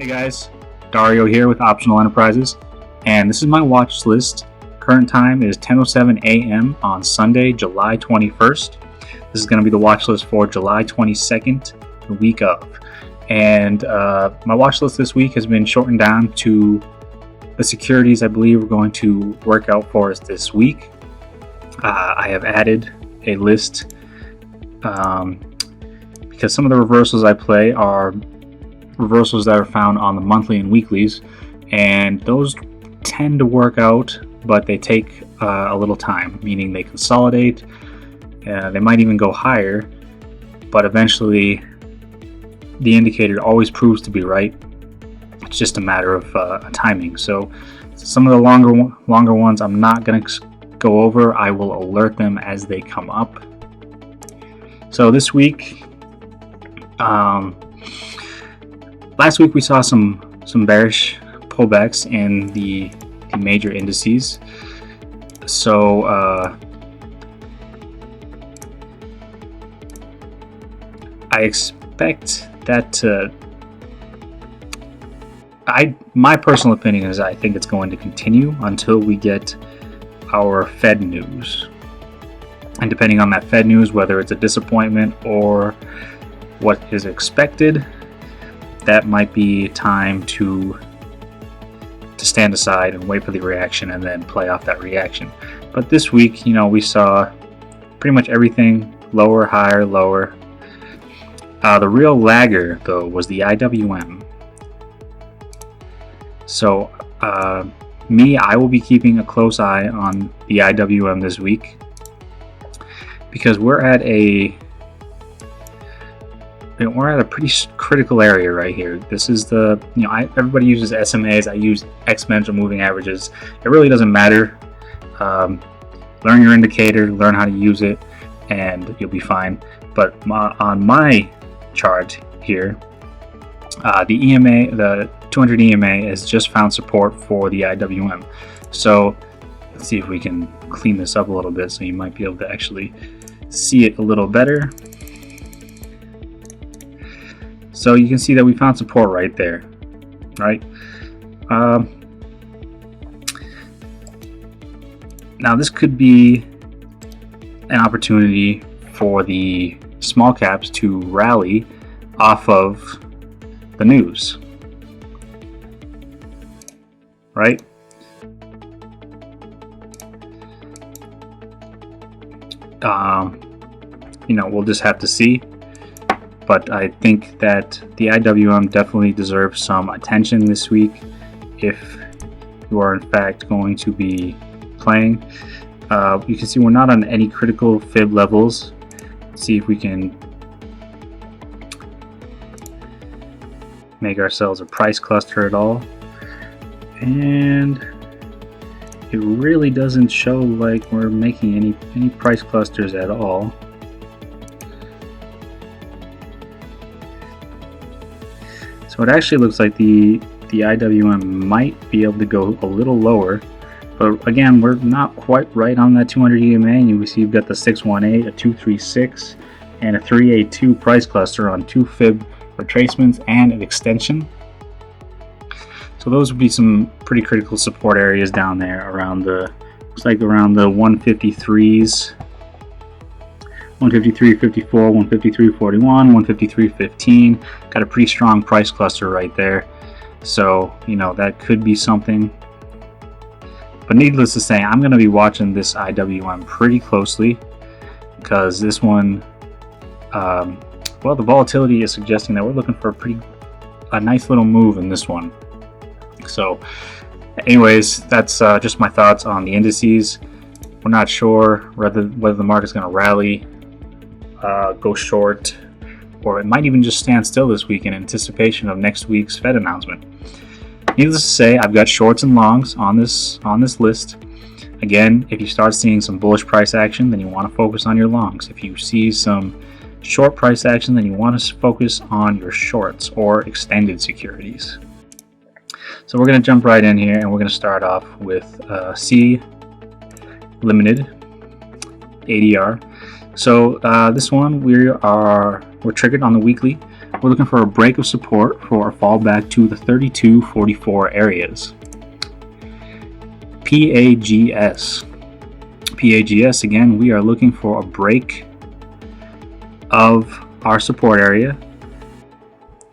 Hey guys, Dario here with Optional Enterprises, and this is my watch list. Current time is 10:07 a.m. on Sunday, July 21st. This is going to be the watch list for July 22nd, the week of. And my watch list this week has been shortened down to the securities I believe are going to work out for us this week. I have added a list because some of the reversals I play are reversals that are found on the monthly and weeklies, and those tend to work out, but they take a little time, meaning they consolidate. They might even go higher, but eventually the indicator always proves to be right. It's just a matter of timing. So some of the longer ones I'm not going to go over. I will alert them as they come up. So this week, last week we saw some bearish pullbacks in the major indices. So I expect that my personal opinion is I think it's going to continue until we get our Fed news. And depending on that Fed news, whether it's a disappointment or what is expected, that might be time to stand aside and wait for the reaction and then play off that reaction. But this week, we saw pretty much everything lower, higher, lower. The real lagger, though, was the IWM. So, I will be keeping a close eye on the IWM this week because we're at a pretty critical area right here. This is everybody uses SMAs. I use exponential moving averages. It really doesn't matter. Learn your indicator, learn how to use it, and you'll be fine. But on my chart here, the 200 EMA has just found support for the IWM. So let's see if we can clean this up a little bit so you might be able to actually see it a little better. So you can see that we found support right there, right? Now this could be an opportunity for the small caps to rally off of the news, right? We'll just have to see. But I think that the IWM definitely deserves some attention this week if you are in fact going to be playing. You can see we're not on any critical fib levels. Let's see if we can make ourselves a price cluster at all. And it really doesn't show like we're making any price clusters at all. So it actually looks like the IWM might be able to go a little lower, but again, we're not quite right on that 200 EMA. And you see you've got the 618, a 236, and a 382 price cluster on 2 fib retracements and an extension. So those would be some pretty critical support areas down there around the 153s. 153.54, 153.41, 153.15. Got a pretty strong price cluster right there. So, that could be something. But needless to say, I'm going to be watching this IWM pretty closely because this one, the volatility is suggesting that we're looking for a nice little move in this one. So, anyways, that's just my thoughts on the indices. We're not sure whether the market's going to rally, go short, or it might even just stand still this week in anticipation of next week's Fed announcement. Needless to say, I've got shorts and longs on this list. Again, if you start seeing some bullish price action, then you want to focus on your longs. If you see some short price action, then you want to focus on your shorts or extended securities. So we're going to jump right in here, and we're going to start off with C Limited ADR. So this one we're triggered on the weekly we're looking for a break of support for a fallback to the 32.44 areas. PAGS, again, we are looking for a break of our support area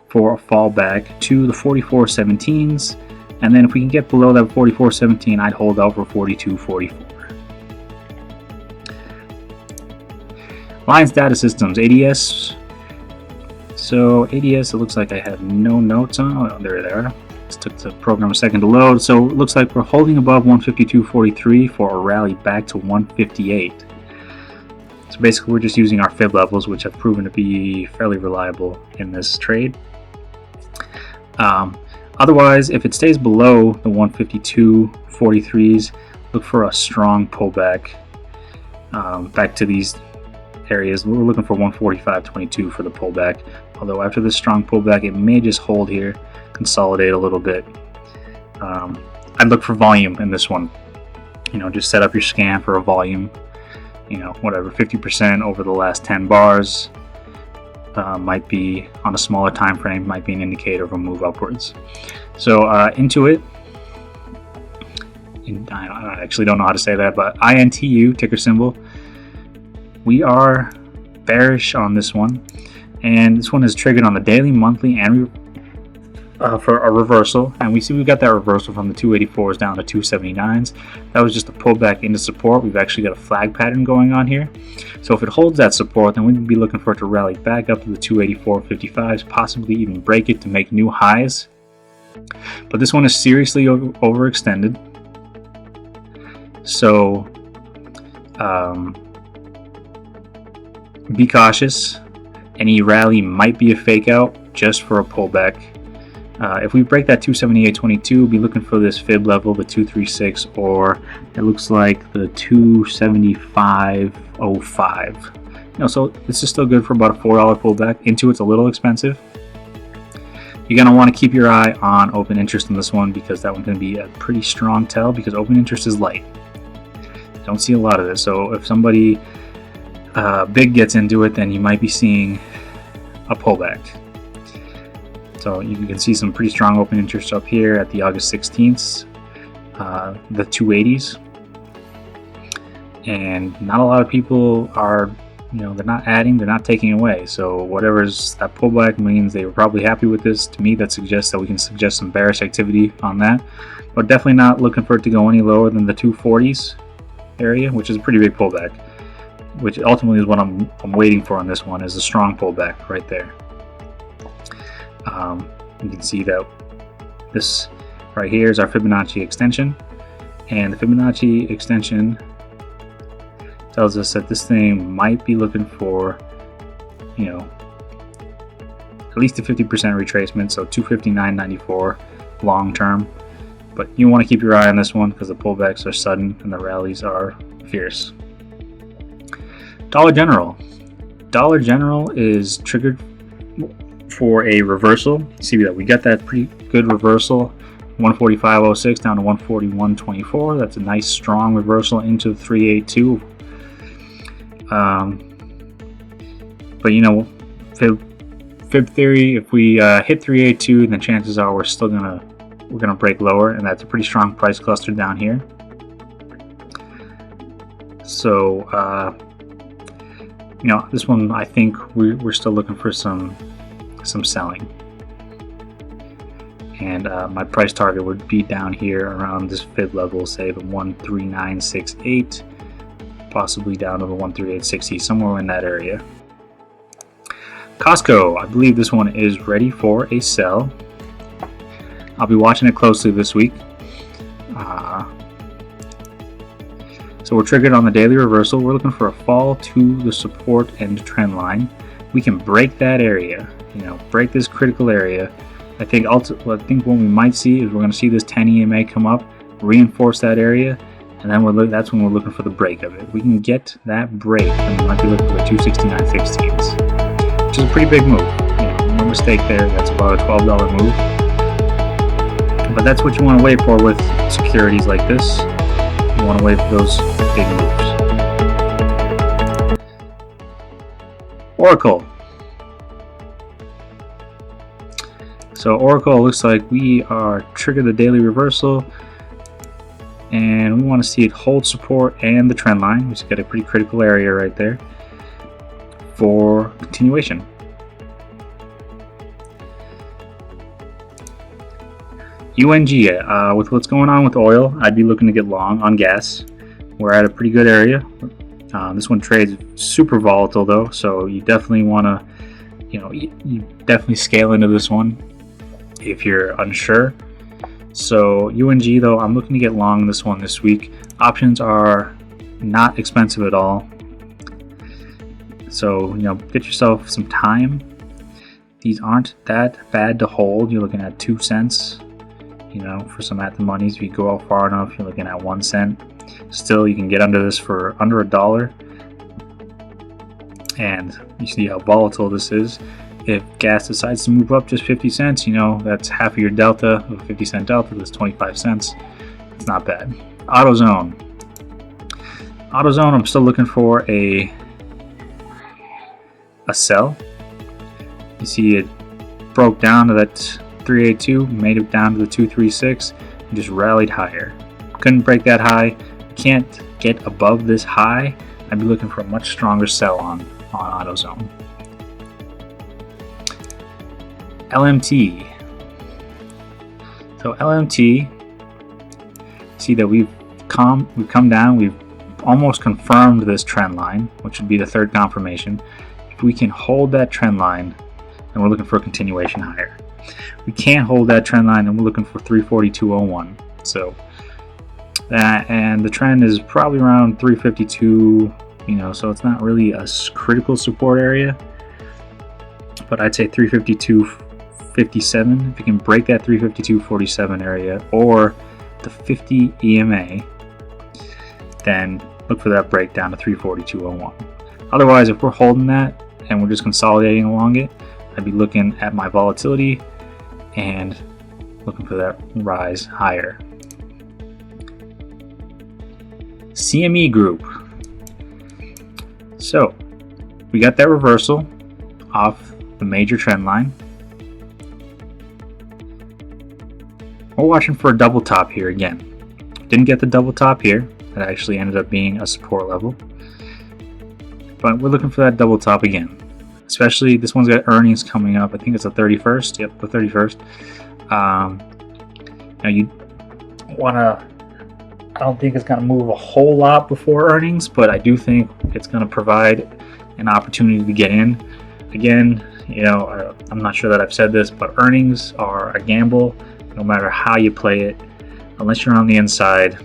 for a fallback to the 44.17s, and then if we can get below that 44.17, I'd hold out for 42.44. Lions Data Systems, ADS. So ADS, it looks like I have no notes on. Oh, there they are. This took the program a second to load. So it looks like we're holding above 152.43 for a rally back to 158. So basically, we're just using our fib levels, which have proven to be fairly reliable in this trade. Otherwise, if it stays below the 152.43s, look for a strong pullback back to these areas. We're looking for 145.22 for the pullback. Although after this strong pullback, it may just hold here, consolidate a little bit. I'd look for volume in this one. Just set up your scan for a volume. Whatever, 50% over the last 10 bars. Might be on a smaller time frame, might be an indicator of a move upwards. So into it, I actually don't know how to say that, but INTU ticker symbol. We are bearish on this one, and this one is triggered on the daily, monthly, and for a reversal. And we see we got that reversal from the 284s down to 279s. That was just a pullback into support. We've actually got a flag pattern going on here. So if it holds that support, then we'd be looking for it to rally back up to the 284.55s, possibly even break it to make new highs. But this one is seriously overextended. So be cautious. Any rally might be a fake out just for a pullback. If we break that 278.22, we'll be looking for this fib level, the 236, or it looks like the 275.05. So this is still good for about a $4 pullback. Into it's a little expensive. You're going to want to keep your eye on open interest in this one, because that one's going to be a pretty strong tell, because open interest is light. Don't see a lot of this. So if somebody big gets into it, then you might be seeing a pullback. So you can see some pretty strong open interest up here at the August 16th, the 280s, and not a lot of people are, they're not adding, they're not taking away. So whatever's that pullback means, they were probably happy with this. To me, that suggests that we can suggest some bearish activity on that, but definitely not looking for it to go any lower than the 240s area, which is a pretty big pullback, which ultimately is what I'm waiting for on this one, is a strong pullback right there. You can see that this right here is our Fibonacci extension, and the Fibonacci extension tells us that this thing might be looking for, at least a 50% retracement, so 259.94 long term. But you want to keep your eye on this one because the pullbacks are sudden and the rallies are fierce. Dollar General is triggered for a reversal. You see that we got that pretty good reversal, 145.06 down to 141.24. That's a nice strong reversal into 382. But fib theory, if we hit 382, then chances are we're gonna break lower, and that's a pretty strong price cluster down here. So this one, I think we're still looking for some selling, and my price target would be down here around this fib level, say the 139.68, possibly down to the 138.60, somewhere in that area. Costco, I believe this one is ready for a sell. I'll be watching it closely this week. So we're triggered on the daily reversal. We're looking for a fall to the support and trend line. We can break that area, break this critical area. I think what we might see is we're going to see this 10 EMA come up, reinforce that area, and then that's when we're looking for the break of it. If we can get that break, then we might be looking for the 269.16s, which is a pretty big move. No mistake there. That's about a $12 move. But that's what you want to wait for with securities like this. You want to wait for those big moves. Oracle. So Oracle looks like we are triggered the daily reversal, and we want to see it hold support and the trend line, which got a pretty critical area right there for continuation. UNG, with what's going on with oil, I'd be looking to get long on gas. We're at a pretty good area. This one trades super volatile though, so you definitely want to, you definitely scale into this one if you're unsure. So UNG though, I'm looking to get long this one this week. Options are not expensive at all, so get yourself some time. These aren't that bad to hold. You're looking at 2 cents, for some at the monies. If you go out far enough, you're looking at 1 cent. Still, you can get under this for under $1, and you see how volatile this is. If gas decides to move up just 50 cents, that's half of your delta. Of a 50-cent delta, that's 25 cents. It's not bad. AutoZone, I'm still looking for a sell. You see it broke down to that 382, made it down to the 236, and just rallied higher. Couldn't break that high. Can't get above this high. I'd be looking for a much stronger sell on AutoZone. LMT. So LMT, see that we've come down. We've almost confirmed this trend line, which would be the third confirmation. If we can hold that trend line, then we're looking for a continuation higher. We can't hold that trend line, and we're looking for 342.01. So that, and the trend is probably around 352. So it's not really a critical support area, but I'd say 352.57. If you can break that 352.47 area or the 50 EMA, then look for that breakdown to 342.01. Otherwise, if we're holding that and we're just consolidating along it, I'd be looking at my volatility and looking for that rise higher. CME Group. So we got that reversal off the major trend line. We're watching for a double top here again. Didn't get the double top here. That actually ended up being a support level. But we're looking for that double top again. Especially this one's got earnings coming up. I think it's the 31st. Yep, the 31st. Now you want to, I don't think it's going to move a whole lot before earnings, but I do think it's going to provide an opportunity to get in. Again, I'm not sure that I've said this, but earnings are a gamble no matter how you play it. Unless you're on the inside,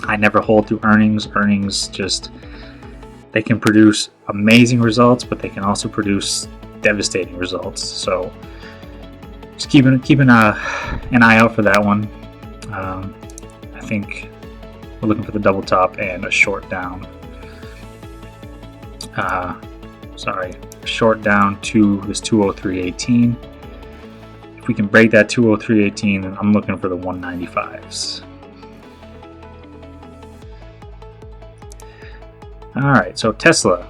I never hold through earnings. Earnings just, they can produce amazing results, but they can also produce devastating results. So just keep an eye out for that one. I think we're looking for the double top and a short down. Short down to this 203.18. If we can break that 203.18, then I'm looking for the 195s. All right, so Tesla.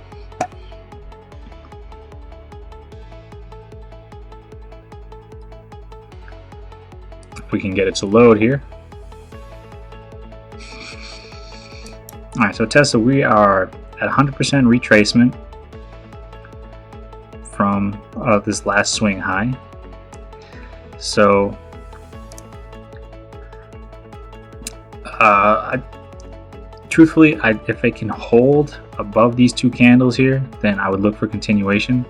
If we can get it to load here. All right, so Tesla, we are at 100% retracement from this last swing high. So truthfully, if I can hold above these two candles here, then I would look for continuation.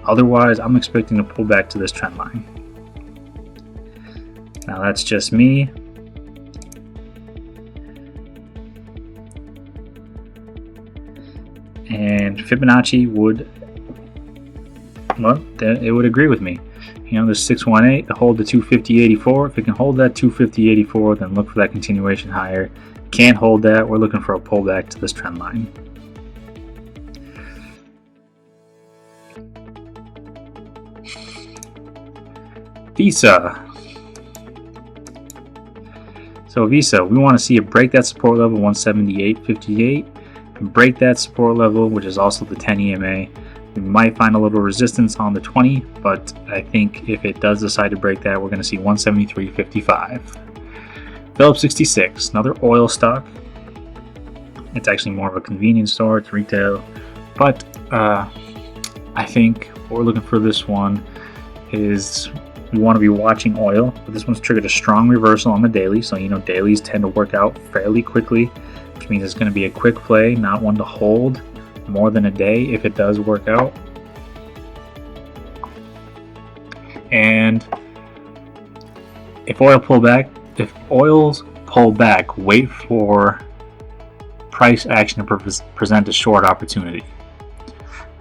Otherwise, I'm expecting to pull back to this trend line. Now that's just me. And Fibonacci would, well, it would agree with me. There's 618 to hold the 250.84. If it can hold that 250.84, then look for that continuation higher. Can't hold that, we're looking for a pullback to this trend line. Visa. So Visa, we want to see it break that support level 178.58, and break that support level, which is also the 10 EMA, We might find a little resistance on the 20, but I think if it does decide to break that, we're going to see 173.55. Phillips 66, another oil stock. It's actually more of a convenience store, it's retail, but I think what we're looking for this one is we want to be watching oil, but this one's triggered a strong reversal on the daily, so you know dailies tend to work out fairly quickly, which means it's going to be a quick play, not one to hold more than a day if it does work out. And if oils pull back, wait for price action to present a short opportunity.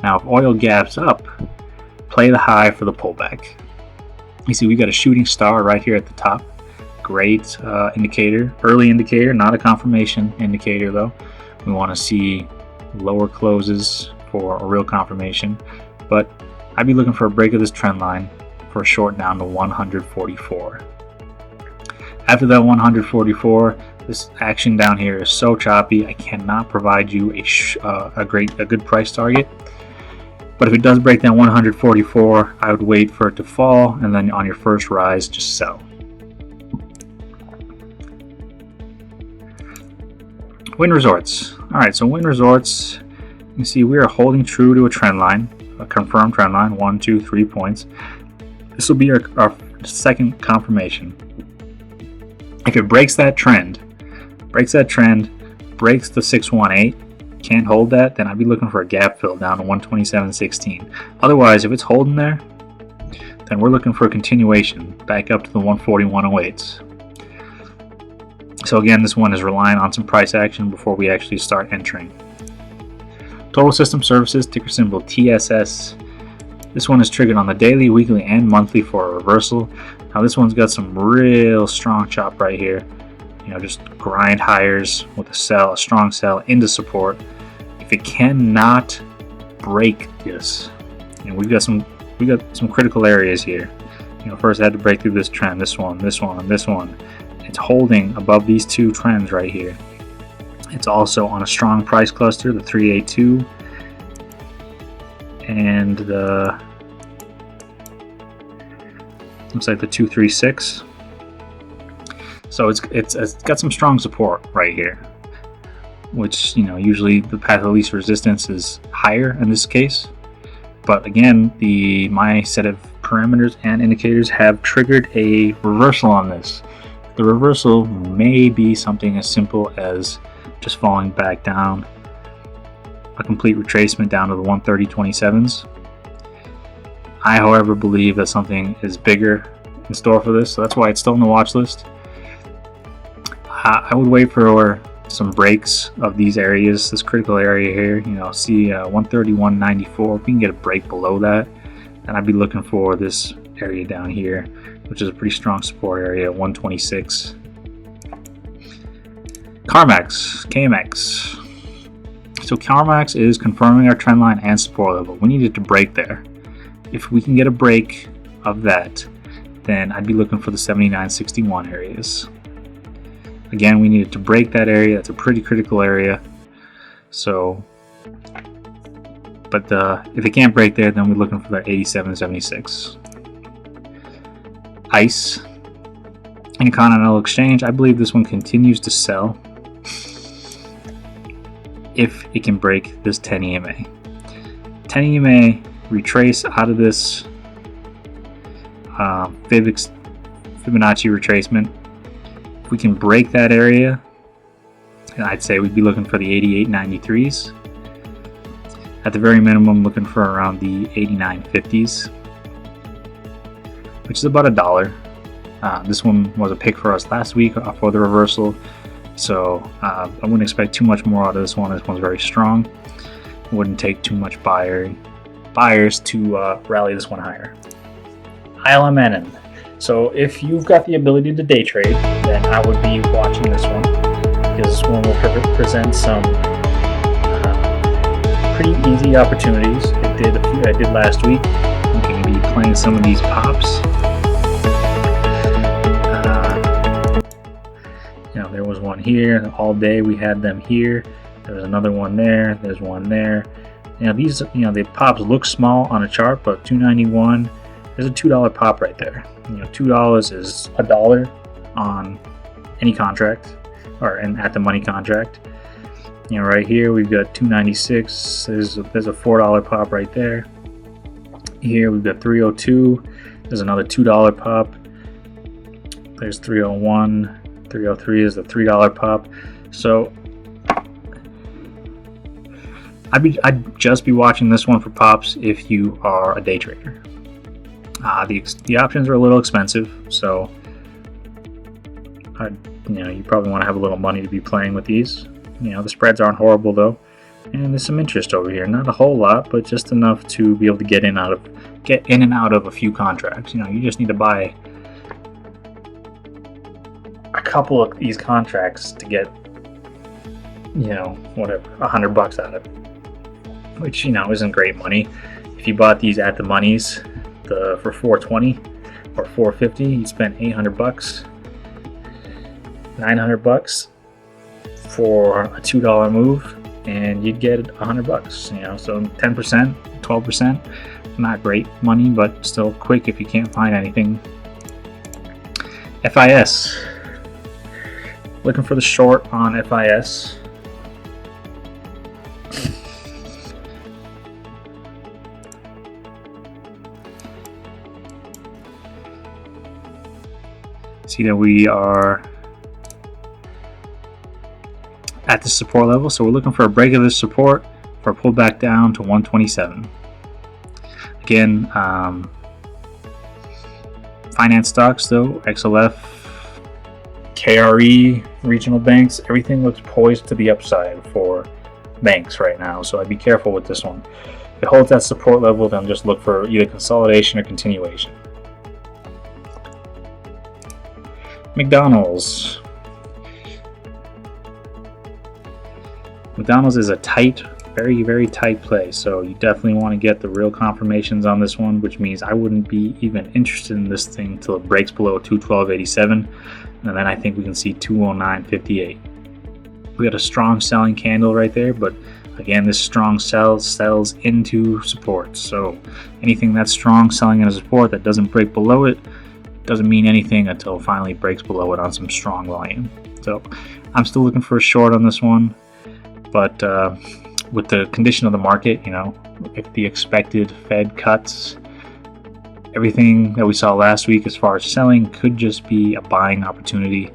Now if oil gaps up, play the high for the pullback. You see we got a shooting star right here at the top. Great indicator, early indicator, not a confirmation indicator though. We want to see lower closes for a real confirmation, but I'd be looking for a break of this trend line for a short down to 144. After that 144, this action down here is so choppy I cannot provide you a good price target. But if it does break down 144, I would wait for it to fall, and then on your first rise, just sell. Wynn Resorts. Alright, so Wynn Resorts, you see we are holding true to a trend line, a confirmed trend line, 1, 2, 3 points. This will be our second confirmation. If it breaks that trend, breaks the 618, can't hold that, then I'd be looking for a gap fill down to 127.16. Otherwise, if it's holding there, then we're looking for a continuation back up to the 141.08s. So again, this one is relying on some price action before we actually start entering. Total System Services, ticker symbol TSS. This one is triggered on the daily, weekly, and monthly for a reversal. Now this one's got some real strong chop right here. You know, just grind higher with a strong sell into support. If it cannot break this, you know, we got some critical areas here. You know, first I had to break through this trend, this one, and this one. It's holding above these two trends right here. It's also on a strong price cluster, the 382, and the looks like the 236. So it's got some strong support right here, which, you know, usually the path of least resistance is higher in this case. But again, my set of parameters and indicators have triggered a reversal on this. The reversal may be something as simple as just falling back down, a complete retracement down to the 130.27s. I, however, believe that something is bigger in store for this, so that's why it's still on the watch list. I would wait for some breaks of these areas, this critical area here, you know, see 131.94. If we can get a break below that, then I'd be looking for this area down here, which is a pretty strong support area, 126. KMX. So KMX is confirming our trend line and support level. We need it to break there. If we can get a break of that, then I'd be looking for the 79.61 areas. Again, we needed to break that area. That's a pretty critical area. So, but if it can't break there, then we're looking for that 87.76. ICE, Intercontinental Exchange. I believe this one continues to sell if it can break this 10 EMA. 10 EMA retrace out of this Fibonacci retracement. If we can break that area, I'd say we'd be looking for the 88.93s. At the very minimum, looking for around the 89.50s, which is about $1. This one was a pick for us last week for the reversal, so I wouldn't expect too much more out of this one. This one's very strong. It wouldn't take too much buyers to rally this one higher. ILMN. So if you've got the ability to day trade, then I would be watching this one, because this one will present some pretty easy opportunities. It did a few I did last week. I'm going to be playing some of these pops. You know, there was one here all day. We had them here. There was another one there. There's one there. These, the pops look small on a chart, but 291, there's a $2 pop right there. $2 is $1 on any contract, or at the money contract. Right here we've got 296. There's a $4 pop right there. Here we've got 302. There's another $2 pop. There's 301. 303 is the $3 pop. So I'd just be watching this one for pops if you are a day trader. The options are a little expensive, so you probably want to have a little money to be playing with these. The spreads aren't horrible though, and there's some interest over here. Not a whole lot, but just enough to be able to get in and out of a few contracts. You just need to buy a couple of these contracts to get whatever, $100 out of it, which isn't great money. If you bought these at the monies for $420 or $450, you'd spend $800, $900 for a $2 move, and you'd get $100. So 10%, 12%, not great money, but still quick if you can't find anything. FIS, looking for the short on FIS. See that we are at the support level, so we're looking for a break of this support for a pullback down to 127. Again, finance stocks though, XLF, KRE, regional banks, everything looks poised to the upside for banks right now, so I'd be careful with this one. If it holds that support level, then just look for either consolidation or continuation. McDonald's is a tight, very, very tight play, so you definitely want to get the real confirmations on this one, which means I wouldn't be even interested in this thing until it breaks below 212.87, and then I think we can see 209.58. We got a strong selling candle right there, but again, this strong sell sells into support, so anything that's strong selling into support that doesn't break below it doesn't mean anything until it finally breaks below it on some strong volume. So I'm still looking for a short on this one, but with the condition of the market, if the expected Fed cuts, everything that we saw last week as far as selling could just be a buying opportunity.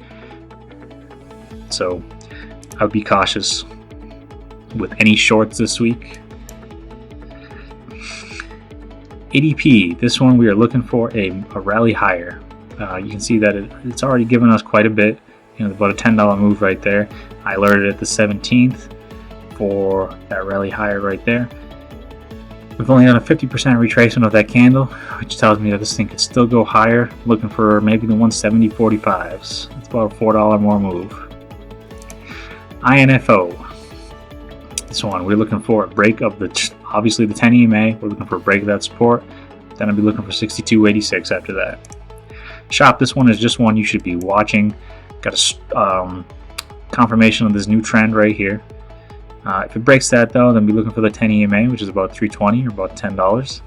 So I would be cautious with any shorts this week. ADP, this one we are looking for a rally higher. You can see that it's already given us quite a bit, about a $10 move right there. I alerted at the 17th for that rally higher right there. We've only done a 50% retracement of that candle, which tells me that this thing could still go higher. Looking for maybe the 170.45s. That's about a $4 more move. INFO. This one, we're looking for a break of obviously the 10 EMA. We're looking for a break of that support. Then I'll be looking for 62.86 after that. Shop, this one is just one you should be watching. Got a confirmation of this new trend right here. If it breaks that though, then be looking for the 10 EMA, which is about 320 or about $10.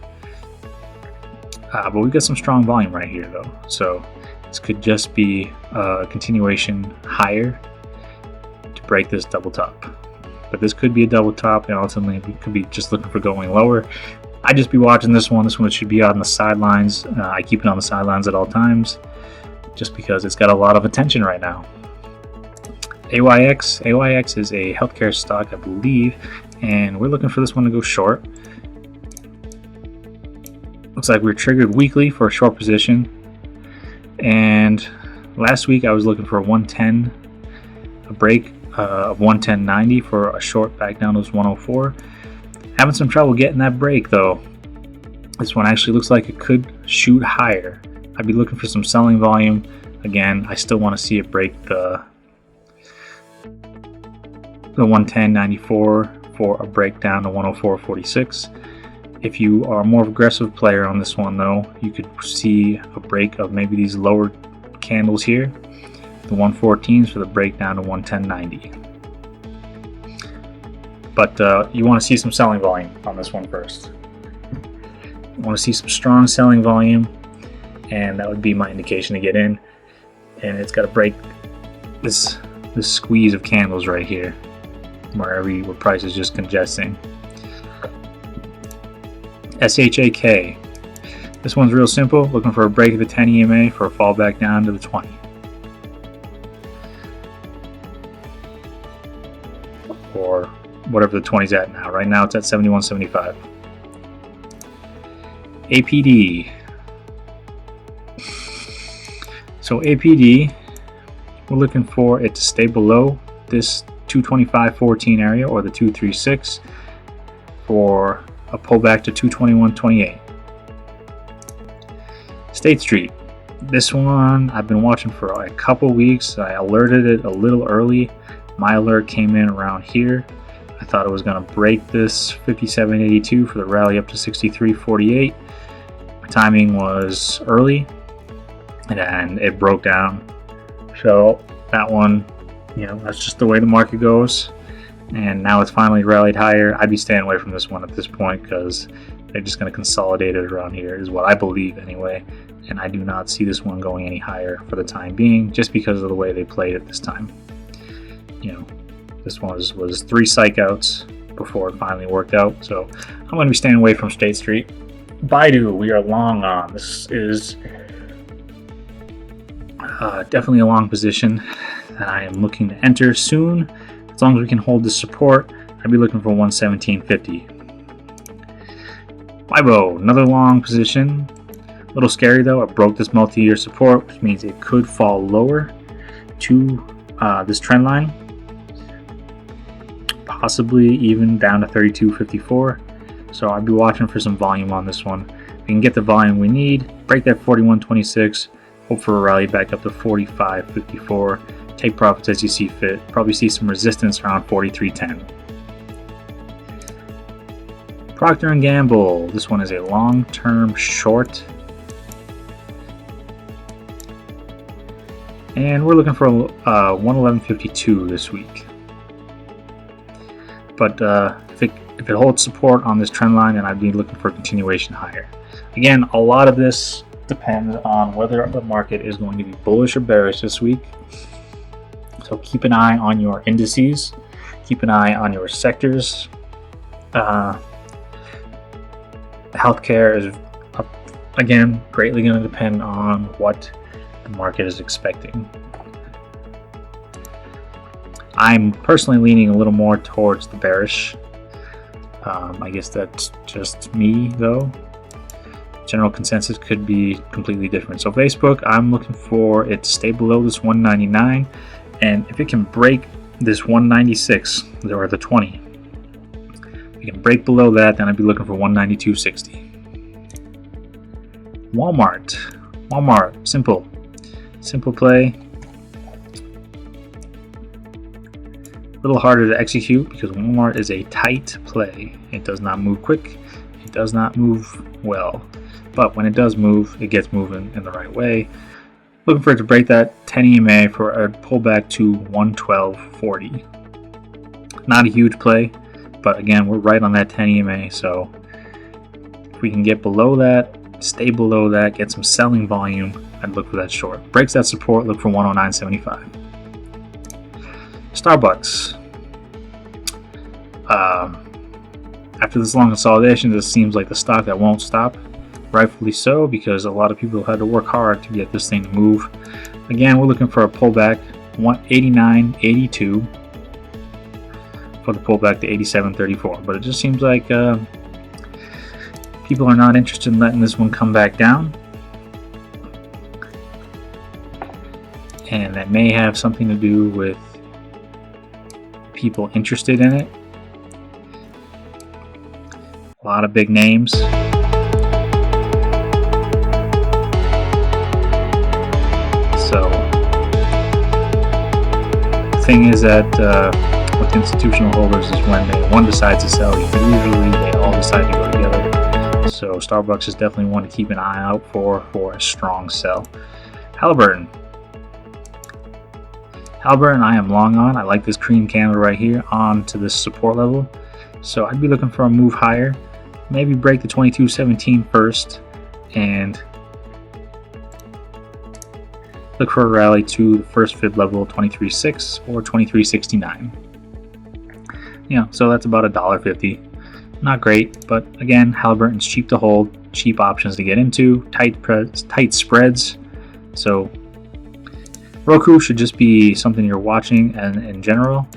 But we've got some strong volume right here though, so this could just be a continuation higher to break this double top. But this could be a double top, and ultimately we could be just looking for going lower. I'd just be watching this one. This one should be on the sidelines. I keep it on the sidelines at all times, just because it's got a lot of attention right now. AYX is a healthcare stock, I believe, and we're looking for this one to go short. Looks like we're triggered weekly for a short position, and last week I was looking for a 110, a break of 110.90 for a short back down to 104. Having some trouble getting that break though. This one actually looks like it could shoot higher. I'd be looking for some selling volume. Again, I still want to see it break the 110.94 for a breakdown to 104.46. If you are a more aggressive player on this one though, you could see a break of maybe these lower candles here, the 114s, for the breakdown to 110.90. But you want to see some selling volume on this one first. You want to see some strong selling volume, and that would be my indication to get in. And it's got to break this squeeze of candles right here, where price is just congesting. SHAK. This one's real simple. Looking for a break of the 10 EMA for a fall back down to the 20. Or whatever the 20's at now. Right now it's at 71.75. APD. So APD, we're looking for it to stay below this 225.14 area or the 236 for a pullback to 221.28. State Street. This one I've been watching for a couple weeks. I alerted it a little early. My alert came in around here. I thought it was going to break this 57.82 for the rally up to 63.48. My timing was early, and it broke down. So that one, that's just the way the market goes. And now it's finally rallied higher. I'd be staying away from this one at this point because they're just going to consolidate it around here, is what I believe anyway. And I do not see this one going any higher for the time being, just because of the way they played it this time. This one was 3 psych outs before it finally worked out. So I'm going to be staying away from State Street. Baidu, we are long on. This is definitely a long position that I am looking to enter soon. As long as we can hold this support, I'd be looking for 117.50. Weibo, another long position. A little scary though. It broke this multi-year support, which means it could fall lower to this trend line, possibly even down to 32.54. So I'd be watching for some volume on this one. If we can get the volume we need, break that 41.26, hope for a rally back up to 45.54. Take profits as you see fit. Probably see some resistance around 43.10. Procter Gamble. This one is a long-term short. And we're looking for 111.52 this week. But if it holds support on this trend line, then I'd be looking for a continuation higher. Again, a lot of this depends on whether the market is going to be bullish or bearish this week. So keep an eye on your indices, keep an eye on your sectors. Healthcare is, again, greatly going to depend on what the market is expecting. I'm personally leaning a little more towards the bearish. I guess that's just me though. General consensus could be completely different. So Facebook, I'm looking for it to stay below this 199, and if it can break this 196 or the 20, if it can break below that, then I'd be looking for 192.60. Walmart, simple play. A little harder to execute because Walmart is a tight play. It does not move quick. It does not move well. But when it does move, it gets moving in the right way. Looking for it to break that 10 EMA for a pullback to 112.40. Not a huge play, but again, we're right on that 10 EMA. So if we can get below that, stay below that, get some selling volume, I'd look for that short. Breaks that support, look for 109.75. Starbucks. After this long consolidation, this seems like the stock that won't stop. Rightfully so, because a lot of people had to work hard to get this thing to move. Again, we're looking for a pullback, 189.82 for the pullback to 87.34. But it just seems like people are not interested in letting this one come back down. And that may have something to do with people interested in it. A lot of big names. So the thing is that with institutional holders is when one decides to sell, usually they all decide to go together. So Starbucks is definitely one to keep an eye out for a strong sell. Halliburton, I am long on. I like this cream candle right here on to this support level. So I'd be looking for a move higher, maybe break the 22.17 first, and look for a rally to the first fib level 23.6 or 23.69. So that's about $1.50. Not great, but again, Halliburton's cheap to hold, cheap options to get into, tight spreads. So Roku should just be something you're watching, and in general,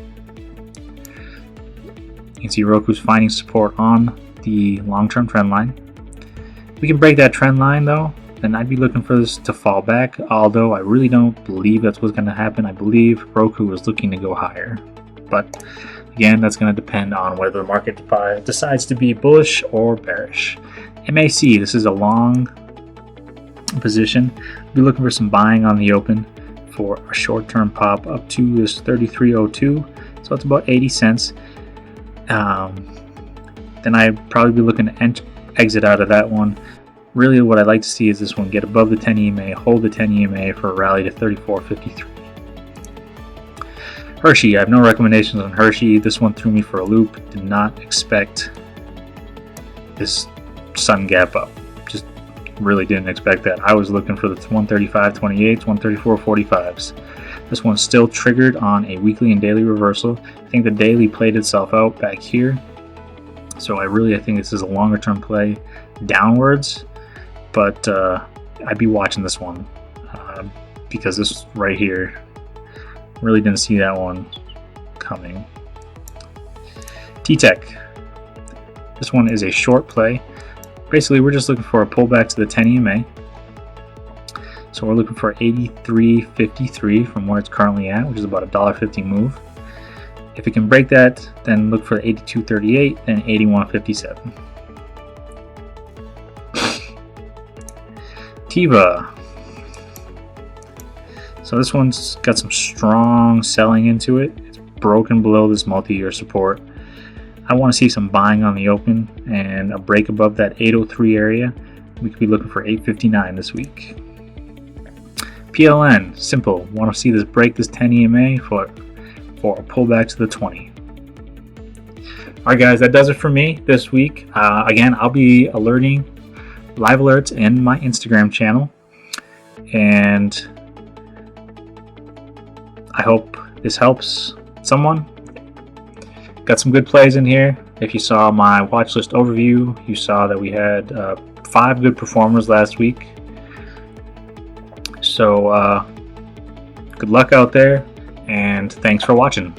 you can see Roku's finding support on the long-term trend line. If we can break that trend line though, then I'd be looking for this to fall back, although I really don't believe that's what's going to happen. I believe Roku is looking to go higher, but again, that's going to depend on whether the market decides to be bullish or bearish. MAC, this is a long position. I'll be looking for some buying on the open for a short-term pop up to this 33.02, so it's about 80 cents. Then I'd probably be looking to exit out of that one. Really what I'd like to see is this one get above the 10 EMA, hold the 10 EMA for a rally to 34.53. Hershey, I have no recommendations on Hershey. This one threw me for a loop. Did not expect this sudden gap up. Just really didn't expect that. I was looking for the 135.28s, 134.45s. This one's still triggered on a weekly and daily reversal. I think the daily played itself out back here. So I think this is a longer term play downwards. But I'd be watching this one because this right here, really didn't see that one coming. T-Tech, this one is a short play. Basically, we're just looking for a pullback to the 10 EMA. So we're looking for 83.53 from where it's currently at, which is about a $1.50 move. If it can break that, then look for 82.38 and 81.57. Tiva. So this one's got some strong selling into it. It's broken below this multi-year support. I want to see some buying on the open and a break above that 803 area. We could be looking for 859 this week. PLN, simple. Want to see this break this 10 EMA for a pullback to the 20. Alright guys, that does it for me this week. Again, I'll be alerting live alerts in my Instagram channel, and I hope this helps someone. Got some good plays in here. If you saw my watch list overview, you saw that we had 5 good performers last week. So good luck out there, and thanks for watching.